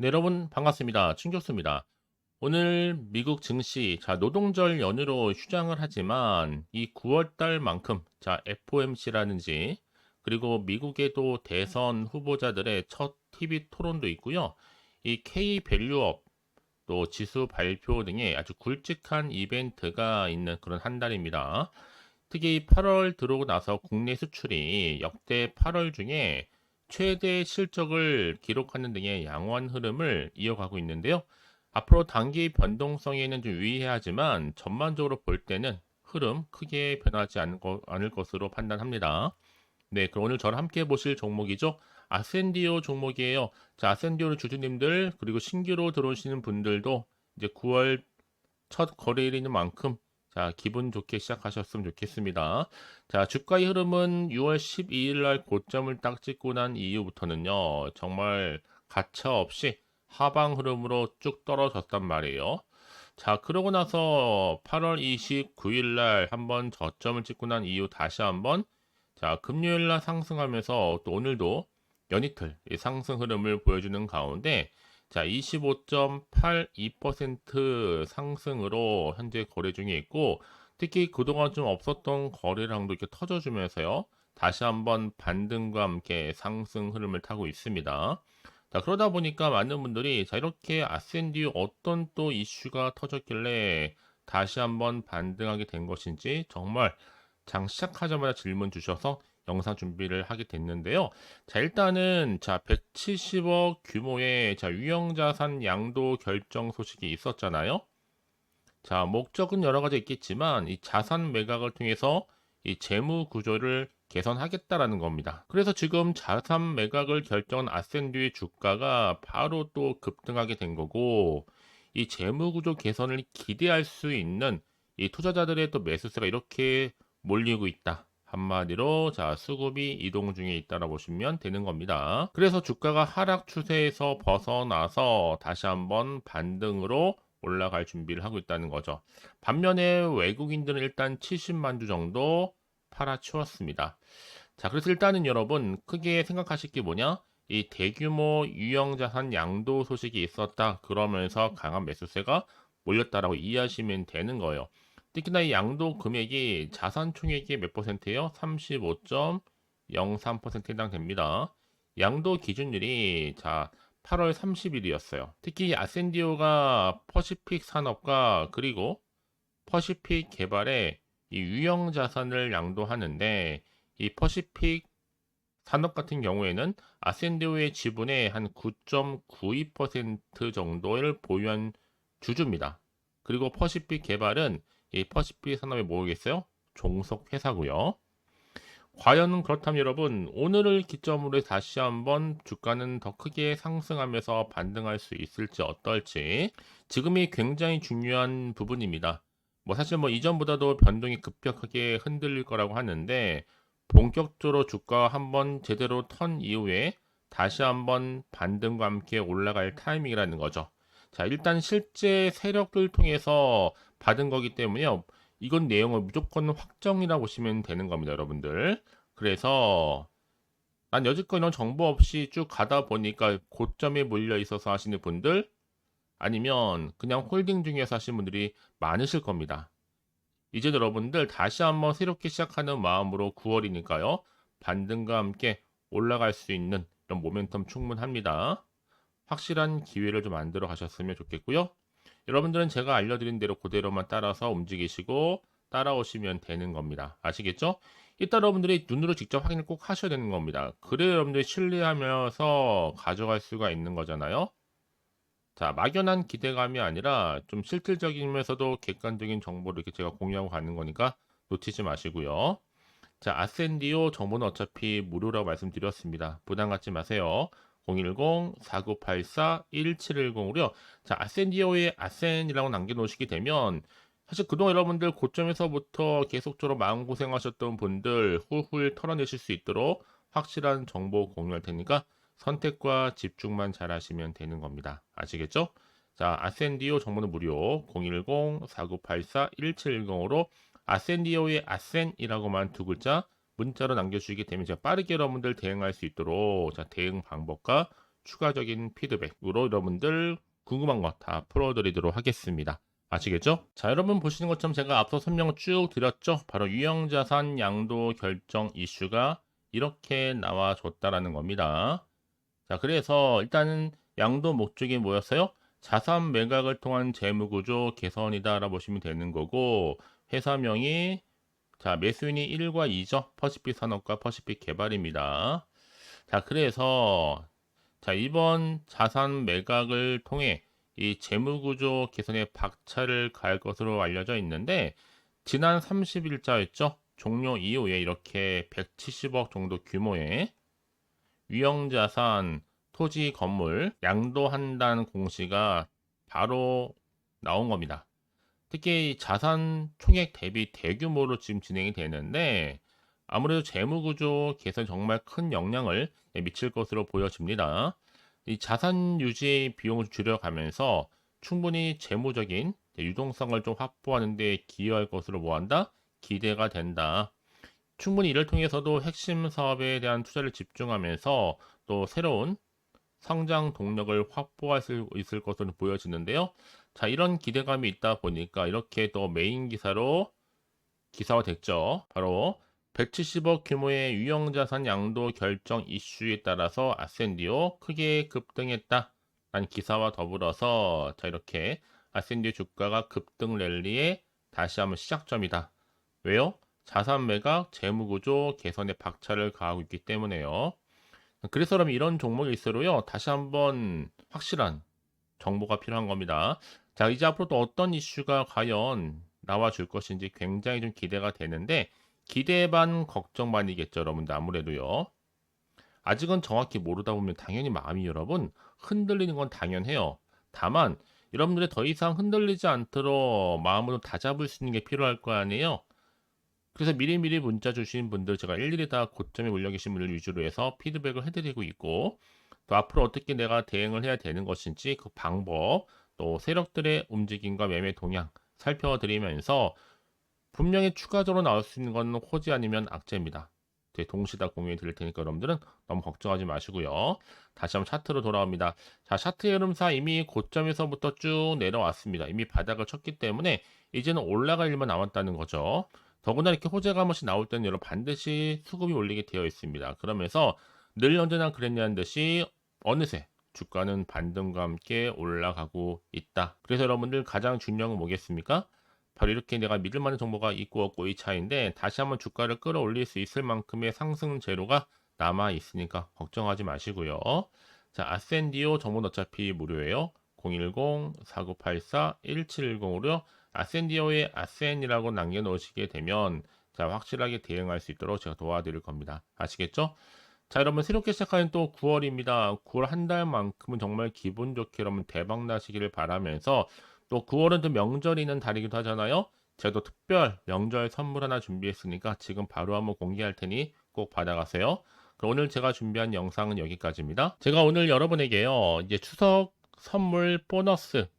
네, 여러분 반갑습니다. 친교수입니다. 오늘 미국 증시, 노동절 연휴로 휴장을 하지만 이 9월 달만큼 FOMC라든지 그리고 미국에도 대선 후보자들의 첫 TV 토론도 있고요. 이 K 밸류업 또 지수 발표 등의 아주 굵직한 이벤트가 있는 그런 한 달입니다. 특히 8월 들어오고 나서 국내 수출이 역대 8월 중에 최대 실적을 기록하는 등의 양호한 흐름을 이어가고 있는데요. 앞으로 단기 변동성에는 좀 유의해야 하지만 전반적으로 볼 때는 흐름 크게 변하지 않을 것으로 판단합니다. 네, 그럼 오늘 저랑 함께 보실 종목이죠. 아센디오 종목이에요. 아센디오 주주님들 그리고 신규로 들어오시는 분들도 이제 9월 첫 거래일인 만큼 기분 좋게 시작하셨으면 좋겠습니다. 주가의 흐름은 6월 12일 날 고점을 딱 찍고 난 이후부터는요, 정말 가차 없이 하방 흐름으로 쭉 떨어졌단 말이에요. 그러고 나서 8월 29일 날 한번 저점을 찍고 난 이후 다시 한번 금요일 날 상승하면서 또 오늘도 연이틀 이 상승 흐름을 보여주는 가운데 25.82% 상승으로 현재 거래 중에 있고 특히 그동안 좀 없었던 거래량도 이렇게 터져주면서요. 다시 한번 반등과 함께 상승 흐름을 타고 있습니다. 그러다 보니까 많은 분들이 이렇게 아센디오 어떤 또 이슈가 터졌길래 다시 한번 반등하게 된 것인지 정말 장 시작하자마자 질문 주셔서 영상 준비를 하게 됐는데요. 일단은 170억 규모의 유형자산 양도 결정 소식이 있었잖아요. 목적은 여러 가지 있겠지만 이 자산 매각을 통해서 이 재무 구조를 개선하겠다라는 겁니다. 그래서 지금 자산 매각을 결정한 아센듀의 주가가 바로 또 급등하게 된 거고 이 재무 구조 개선을 기대할 수 있는 이 투자자들의 또 매수세가 이렇게 몰리고 있다. 한마디로 수급이 이동 중에 있다라 보시면 되는 겁니다. 그래서 주가가 하락 추세에서 벗어나서 다시 한번 반등으로 올라갈 준비를 하고 있다는 거죠. 반면에 외국인들은 일단 70만 주 정도 팔아치웠습니다. 그래서 일단은 여러분 크게 생각하실 게 뭐냐? 이 대규모 유형자산 양도 소식이 있었다. 그러면서 강한 매수세가 몰렸다라고 이해하시면 되는 거예요. 특히나 이 양도 금액이 자산 총액의 몇 퍼센트예요? 35.03% 해당됩니다. 양도 기준율이 8월 30일이었어요. 특히 아센디오가 퍼시픽 산업과 그리고 퍼시픽 개발에 이 유형 자산을 양도하는데 이 퍼시픽 산업 같은 경우에는 아센디오의 지분의 한 9.92% 정도를 보유한 주주입니다. 그리고 퍼시픽 개발은 이 퍼시픽 산업에 뭐겠어요? 종속 회사고요. 과연 그렇다면 여러분 오늘을 기점으로 다시 한번 주가는 더 크게 상승하면서 반등할 수 있을지 어떨지 지금이 굉장히 중요한 부분입니다. 사실 이전보다도 변동이 급격하게 흔들릴 거라고 하는데 본격적으로 주가가 한번 제대로 턴 이후에 다시 한번 반등과 함께 올라갈 타이밍이라는 거죠. 일단 실제 세력들 통해서 받은 거기 때문에요. 이건 내용을 무조건 확정이라고 보시면 되는 겁니다, 여러분들. 그래서 난 여지껏 이런 정보 없이 쭉 가다 보니까 고점에 몰려 있어서 하시는 분들 아니면 그냥 홀딩 중에서 하시는 분들이 많으실 겁니다. 이제 여러분들 다시 한번 새롭게 시작하는 마음으로 9월이니까요. 반등과 함께 올라갈 수 있는 이런 모멘텀 충분합니다. 확실한 기회를 좀 만들어 가셨으면 좋겠고요. 여러분들은 제가 알려드린 대로 그대로만 따라서 움직이시고 따라오시면 되는 겁니다. 아시겠죠? 이따 여러분들이 눈으로 직접 확인을 꼭 하셔야 되는 겁니다. 그래야 여러분들이 신뢰하면서 가져갈 수가 있는 거잖아요. 막연한 기대감이 아니라 좀 실질적이면서도 객관적인 정보를 이렇게 제가 공유하고 가는 거니까 놓치지 마시고요. 아센디오 정보는 어차피 무료라고 말씀드렸습니다. 부담 갖지 마세요. 010-4984-1710으로요. 아센디오에 아센이라고 남겨놓으시게 되면 사실 그동안 여러분들 고점에서부터 계속적으로 마음고생하셨던 분들 훌훌 털어내실 수 있도록 확실한 정보 공유할 테니까 선택과 집중만 잘 하시면 되는 겁니다. 아시겠죠? 아센디오 정보는 무료 010-4984-1710으로 아센디오의 아센이라고만 두 글자 문자로 남겨주시게 되면 제가 빠르게 여러분들 대응할 수 있도록 대응 방법과 추가적인 피드백으로 여러분들 궁금한 거 다 풀어드리도록 하겠습니다. 아시겠죠? 자, 여러분 보시는 것처럼 제가 앞서 설명을 쭉 드렸죠. 바로 유형자산 양도 결정 이슈가 이렇게 나와줬다라는 겁니다. 자, 그래서 일단은 양도 목적이 뭐였어요? 자산 매각을 통한 재무구조 개선이다라고 보시면 되는 거고, 회사명이 자, 매수인이 1과 2죠. 퍼시픽 산업과 퍼시픽 개발입니다. 자, 그래서 자, 이번 자산 매각을 통해 이 재무구조 개선에 박차를 가할 것으로 알려져 있는데, 지난 30일자였죠. 종료 이후에 이렇게 170억 정도 규모의 유형자산, 토지, 건물 양도한다는 공시가 바로 나온 겁니다. 특히 자산 총액 대비 대규모로 지금 진행이 되는데, 아무래도 재무구조 개선 정말 큰 영향을 미칠 것으로 보여집니다. 이 자산 유지 비용을 줄여가면서 충분히 재무적인 유동성을 좀 확보하는 데 기여할 것으로 뭐한다? 기대가 된다. 충분히 이를 통해서도 핵심 사업에 대한 투자를 집중하면서 또 새로운 성장 동력을 확보할 수 있을 것으로 보여지는데요. 자, 이런 기대감이 있다 보니까 이렇게 또 메인 기사로 기사화 됐죠. 바로 170억 규모의 유형자산 양도 결정 이슈에 따라서 아센디오 크게 급등했다 라는 기사와 더불어서 자, 이렇게 아센디오 주가가 급등 랠리에 다시 한번 시작점이다. 왜요? 자산 매각, 재무구조 개선에 박차를 가하고 있기 때문에요. 그래서 그럼 이런 종목일수록요, 다시 한번 확실한 정보가 필요한 겁니다. 자, 이제 앞으로 또 어떤 이슈가 과연 나와줄 것인지 굉장히 좀 기대가 되는데, 기대 반 걱정 반이겠죠, 여러분들. 아무래도요. 아직은 정확히 모르다 보면 당연히 마음이 여러분 흔들리는 건 당연해요. 다만 여러분들이 더 이상 흔들리지 않도록 마음을 좀 다잡을 수 있는 게 필요할 거 아니에요. 그래서 미리미리 문자 주신 분들 제가 일일이 다 고점에 올려 계신 분들 위주로 해서 피드백을 해드리고 있고, 또 앞으로 어떻게 내가 대응을 해야 되는 것인지 그 방법, 또 세력들의 움직임과 매매 동향 살펴드리면서 분명히 추가적으로 나올 수 있는 건 호지 아니면 악재입니다. 동시에 다 공유해 드릴 테니까 여러분들은 너무 걱정하지 마시고요. 다시 한번 차트로 돌아옵니다. 자, 차트의 흐름상 이미 고점에서부터 쭉 내려왔습니다. 이미 바닥을 쳤기 때문에 이제는 올라갈 일만 남았다는 거죠. 더구나 이렇게 호재가 한 번씩 나올 때는 여러분 반드시 수급이 올리게 되어 있습니다. 그러면서 늘 언제나 그랬냐는 듯이 어느새 주가는 반등과 함께 올라가고 있다. 그래서 여러분들 가장 중요한 건 뭐겠습니까? 바로 이렇게 내가 믿을 만한 정보가 있고 없고 이 차이인데, 다시 한번 주가를 끌어올릴 수 있을 만큼의 상승 재료가 남아 있으니까 걱정하지 마시고요. 자, 아센디오 정보는 어차피 무료예요. 010-4984-1710으로요. 아센디오에 아센이라고 남겨놓으시게 되면 자, 확실하게 대응할 수 있도록 제가 도와드릴 겁니다. 아시겠죠? 자, 여러분 새롭게 시작하는 또 9월입니다. 9월 한 달만큼은 정말 기분 좋게 여러분 대박 나시기를 바라면서, 또 9월은 또 명절이 있는 달이기도 하잖아요. 제가 또 특별 명절 선물 하나 준비했으니까 지금 바로 한번 공개할 테니 꼭 받아가세요. 그럼 오늘 제가 준비한 영상은 여기까지입니다. 제가 오늘 여러분에게요, 이제 추석 선물 보너스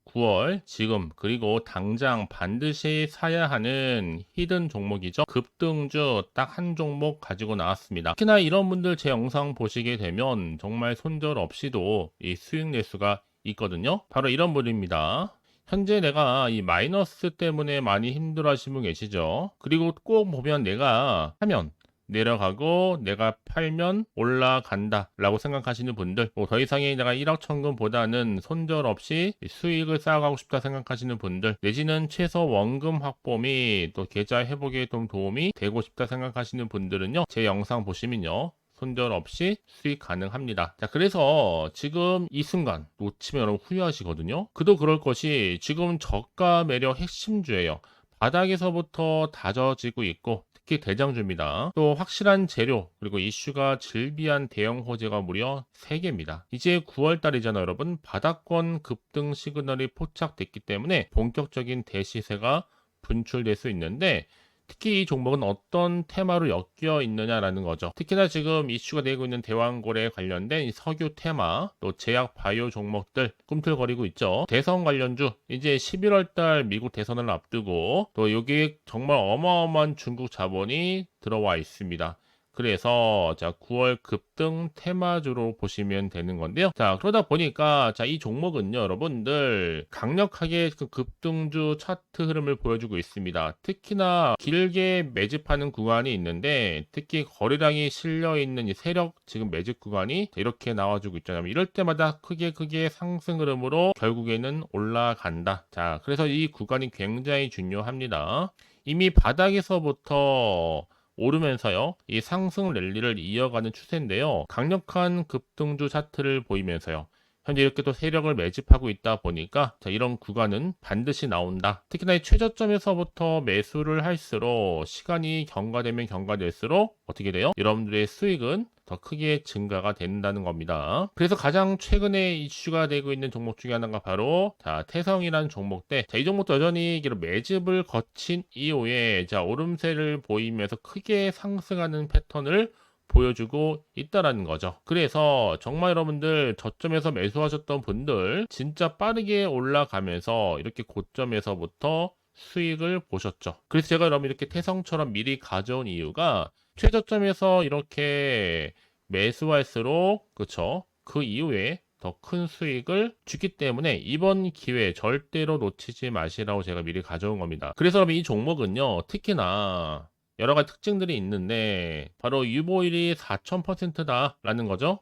9월 지금 그리고 당장 반드시 사야 하는 히든 종목이죠. 급등주 딱 한 종목 가지고 나왔습니다. 특히나 이런 분들 제 영상 보시게 되면 정말 손절 없이도 이 수익 낼 수가 있거든요. 바로 이런 분입니다. 현재 내가 이 마이너스 때문에 많이 힘들어 하시는 분 계시죠. 그리고 꼭 보면 내가 하면 내려가고 내가 팔면 올라간다 라고 생각하시는 분들, 뭐 더 이상의 내가 1억 천금보다는 손절 없이 수익을 쌓아가고 싶다 생각하시는 분들, 내지는 최소 원금 확보 및 또 계좌 회복에 좀 도움이 되고 싶다 생각하시는 분들은요, 제 영상 보시면요 손절 없이 수익 가능합니다. 자, 그래서 지금 이 순간 놓치면 여러분 후회하시거든요. 그도 그럴 것이 지금 저가 매력 핵심주예요. 바닥에서부터 다져지고 있고 특히 대장주입니다. 또 확실한 재료 그리고 이슈가 즐비한 대형 호재가 무려 3개입니다. 이제 9월달이잖아요 여러분. 바닥권 급등 시그널이 포착됐기 때문에 본격적인 대시세가 분출될 수 있는데, 특히 이 종목은 어떤 테마로 엮여 있느냐라는 거죠. 특히나 지금 이슈가 되고 있는 대왕고래 관련된 이 석유 테마, 또 제약 바이오 종목들 꿈틀거리고 있죠. 대선 관련주, 이제 11월 달 미국 대선을 앞두고 또 여기에 정말 어마어마한 중국 자본이 들어와 있습니다. 그래서 자 9월 급등 테마주로 보시면 되는 건데요. 자 그러다 보니까 자 이 종목은요 여러분들 강력하게 그 급등주 차트 흐름을 보여주고 있습니다. 특히나 길게 매집하는 구간이 있는데 특히 거래량이 실려 있는 이 세력 지금 매집 구간이 이렇게 나와주고 있잖아요. 이럴 때마다 크게 상승 흐름으로 결국에는 올라간다. 자 그래서 이 구간이 굉장히 중요합니다. 이미 바닥에서부터 오르면서요. 이 상승 랠리를 이어가는 추세인데요. 강력한 급등주 차트를 보이면서요. 현재 이렇게 또 세력을 매집하고 있다 보니까 자, 이런 구간은 반드시 나온다. 특히나 이 최저점에서부터 매수를 할수록 시간이 경과되면 경과될수록 어떻게 돼요? 여러분들의 수익은 더 크게 증가가 된다는 겁니다. 그래서 가장 최근에 이슈가 되고 있는 종목 중에 하나가 바로 자, 태성이라는 종목인데 자, 이 종목도 여전히 매집을 거친 이후에 자, 오름세를 보이면서 크게 상승하는 패턴을 보여주고 있다라는 거죠. 그래서 정말 여러분들 저점에서 매수하셨던 분들 진짜 빠르게 올라가면서 이렇게 고점에서부터 수익을 보셨죠. 그래서 제가 여러분 이렇게 태성처럼 미리 가져온 이유가 최저점에서 이렇게 매수할수록 그쵸? 그 이후에 더 큰 수익을 주기 때문에 이번 기회 절대로 놓치지 마시라고 제가 미리 가져온 겁니다. 그래서 여러분 이 종목은요 특히나 여러 가지 특징들이 있는데 바로 유보율이 4000%다 라는 거죠.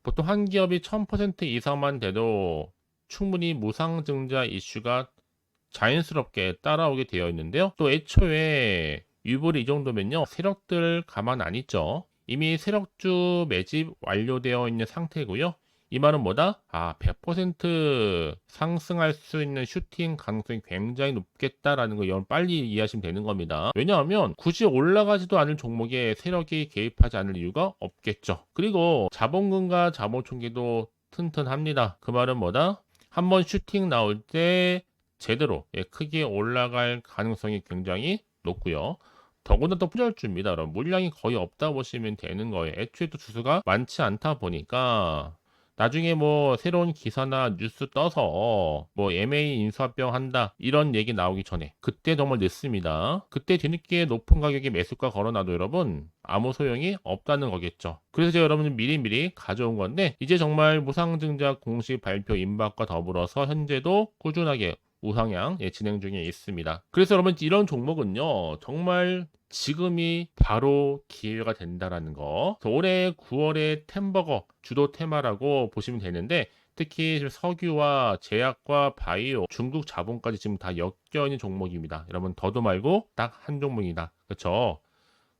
보통 한 기업이 1000% 이상만 돼도 충분히 무상증자 이슈가 자연스럽게 따라오게 되어 있는데요. 또 애초에 유보율이 이 정도면요. 세력들 가만 안 있죠. 이미 세력주 매집 완료되어 있는 상태고요. 이 말은 뭐다? 100% 상승할 수 있는 슈팅 가능성이 굉장히 높겠다라는 거 여러분 빨리 이해하시면 되는 겁니다. 왜냐하면 굳이 올라가지도 않을 종목에 세력이 개입하지 않을 이유가 없겠죠. 그리고 자본금과 자본총계도 튼튼합니다. 그 말은 뭐다? 한번 슈팅 나올 때 제대로 크게 올라갈 가능성이 굉장히 높고요. 더구나 또 품절주입니다. 여러분 물량이 거의 없다 보시면 되는 거예요. 애초에 또 주수가 많지 않다 보니까 나중에 뭐 새로운 기사나 뉴스 떠서 뭐 MA 인수합병 한다 이런 얘기 나오기 전에 그때 정말 늦습니다. 그때 뒤늦게 높은 가격에 매수가 걸어놔도 여러분 아무 소용이 없다는 거겠죠. 그래서 제가 여러분들 미리미리 가져온 건데 이제 정말 무상증자 공식 발표 임박과 더불어서 현재도 꾸준하게 우상향 진행 중에 있습니다. 그래서 여러분 이런 종목은요 정말 지금이 바로 기회가 된다라는 거. 올해 9월에 템버거 주도 테마라고 보시면 되는데 특히 지금 석유와 제약과 바이오, 중국 자본까지 지금 다 엮여 있는 종목입니다. 여러분 더도 말고 딱 한 종목이다. 그렇죠?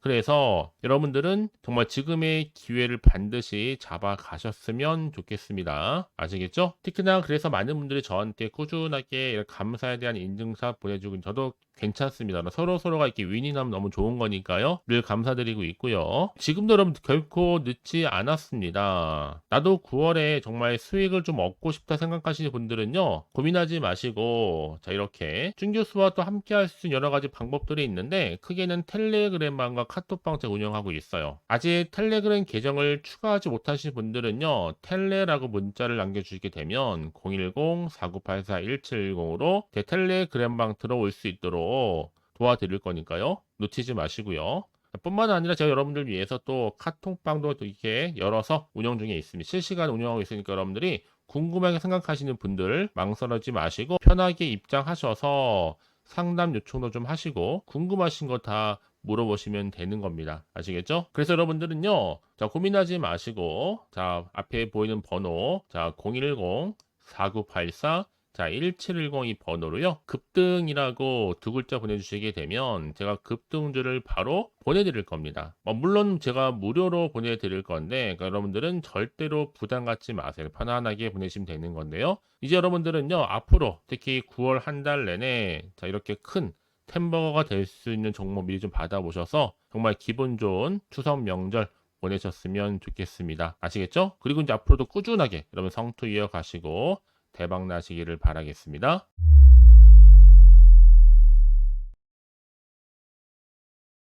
그래서 여러분들은 정말 지금의 기회를 반드시 잡아 가셨으면 좋겠습니다. 아시겠죠? 특히나 그래서 많은 분들이 저한테 꾸준하게 감사에 대한 인증샷 보내주고 저도 괜찮습니다. 서로가 이렇게 윈이 나면 너무 좋은 거니까요. 늘 감사드리고 있고요. 지금도 여러분 결코 늦지 않았습니다. 나도 9월에 정말 수익을 좀 얻고 싶다 생각하시는 분들은요. 고민하지 마시고 자 이렇게 준교수와 또 함께 할 수 있는 여러 가지 방법들이 있는데 크게는 텔레그램방과 카톡방 제가 운영하고 있어요. 아직 텔레그램 계정을 추가하지 못하신 분들은요. 텔레라고 문자를 남겨주시게 되면 010-4984-1710으로 제 텔레그램방 들어올 수 있도록 도와드릴 거니까요. 놓치지 마시고요. 뿐만 아니라 제가 여러분들 위해서 또 카톡방도 또 이렇게 열어서 운영 중에 있습니다. 실시간 운영하고 있으니까 여러분들이 궁금하게 생각하시는 분들 망설이지 마시고 편하게 입장하셔서 상담 요청도 좀 하시고 궁금하신 거 다 물어보시면 되는 겁니다. 아시겠죠? 그래서 여러분들은요. 자, 고민하지 마시고 자, 앞에 보이는 번호 자, 010-4984 자, 1710이 번호로요. 급등이라고 두 글자 보내주시게 되면 제가 급등주를 바로 보내드릴 겁니다. 물론 제가 무료로 보내드릴 건데 그러니까 여러분들은 절대로 부담 갖지 마세요. 편안하게 보내시면 되는 건데요. 이제 여러분들은요. 앞으로 특히 9월 한 달 내내 자, 이렇게 큰 템버거가 될 수 있는 종목 미리 좀 받아보셔서 정말 기분 좋은 추석 명절 보내셨으면 좋겠습니다. 아시겠죠? 그리고 이제 앞으로도 꾸준하게 여러분 성투 이어가시고 대박 나시기를 바라겠습니다.